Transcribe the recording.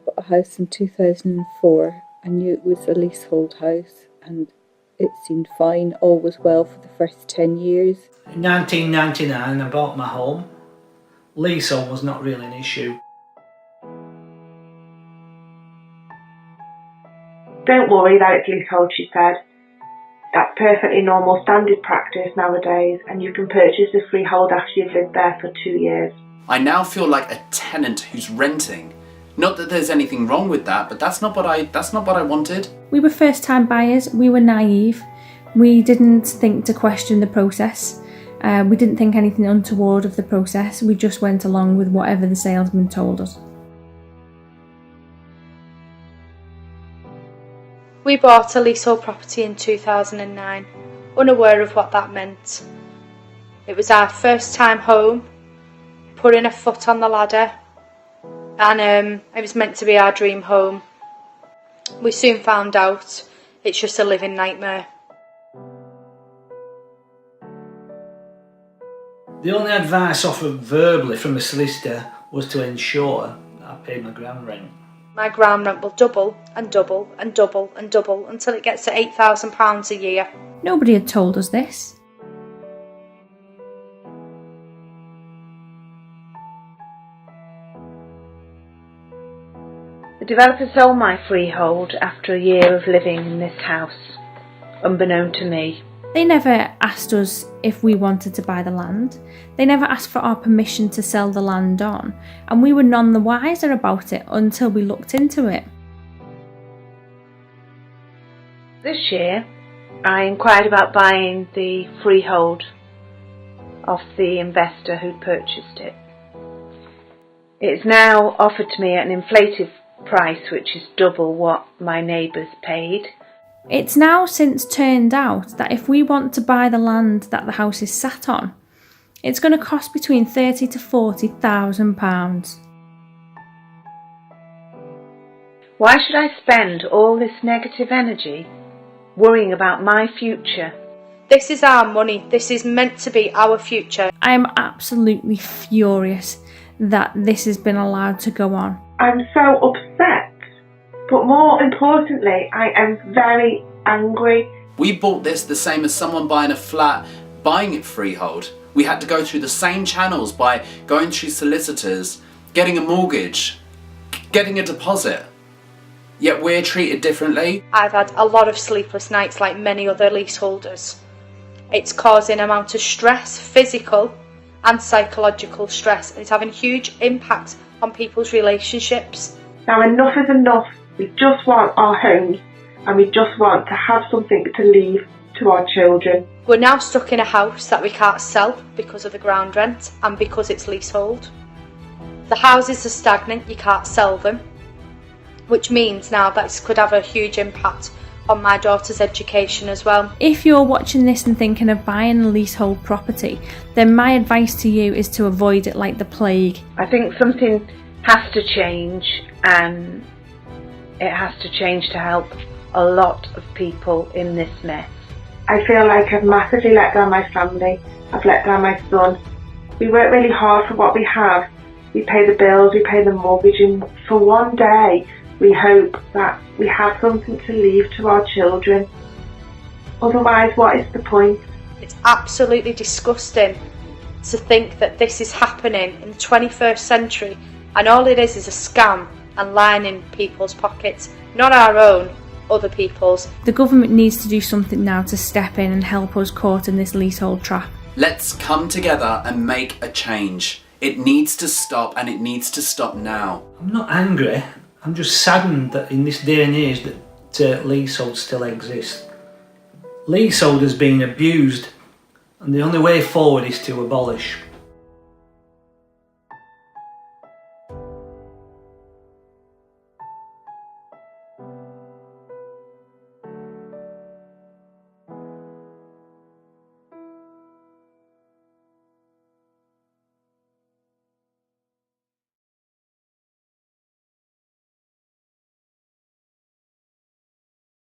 bought a house in 2004. I knew it was a leasehold house and it seemed fine, all was well for the first 10 years. In 1999 I bought my home. Leasehold was not really an issue. Don't worry that it's leasehold, she said. That's perfectly normal standard practice nowadays, and you can purchase a freehold after you've lived there for 2 years. I now feel like a tenant who's renting. Not that there's anything wrong with that, but that's not what I wanted. We were first-time buyers. We were naive. We didn't think to question the process. We didn't think anything untoward of the process. We just went along with whatever the salesman told us. We bought a leasehold property in 2009, unaware of what that meant. It was our first time home, putting a foot on the ladder, and it was meant to be our dream home. We soon found out it's just a living nightmare. The only advice offered verbally from the solicitor was to ensure that I paid my ground rent. My ground rent will double and double and double and double until it gets to £8,000 a year. Nobody had told us this. The developer sold my freehold after a year of living in this house, unbeknown to me. They never asked us if we wanted to buy the land. They never asked for our permission to sell the land on, and we were none the wiser about it until we looked into it. This year, I inquired about buying the freehold off the investor who'd purchased it. It's now offered to me at an inflated price, which is double what my neighbours paid. It's now since turned out that if we want to buy the land that the house is sat on, it's going to cost between £30,000 to £40,000. Why should I spend all this negative energy worrying about my future? This is our money. This is meant to be our future. I am absolutely furious that this has been allowed to go on. I'm so upset. But more importantly, I am very angry. We bought this the same as someone buying a flat, buying it freehold. We had to go through the same channels by going through solicitors, getting a mortgage, getting a deposit. Yet we're treated differently. I've had a lot of sleepless nights like many other leaseholders. It's causing an amount of stress, physical and psychological stress, and it's having a huge impact on people's relationships. Now enough is enough. We just want our homes, and we just want to have something to leave to our children. We're now stuck in a house that we can't sell because of the ground rent and because it's leasehold. The houses are stagnant, you can't sell them, which means now that this could have a huge impact on my daughter's education as well. If you're watching this and thinking of buying a leasehold property, then my advice to you is to avoid it like the plague. I think something has to change, and it has to change to help a lot of people in this mess. I feel like I've massively let down my family. I've let down my son. We work really hard for what we have. We pay the bills, we pay the mortgage, and for one day we hope that we have something to leave to our children. Otherwise, what is the point? It's absolutely disgusting to think that this is happening in the 21st century, and all it is a scam and lining people's pockets, not our own, other people's. The government needs to do something now to step in and help us caught in this leasehold trap. Let's come together and make a change. It needs to stop, and it needs to stop now. I'm not angry, I'm just saddened that in this day and age that leasehold still exists. Leasehold has been abused, and the only way forward is to abolish.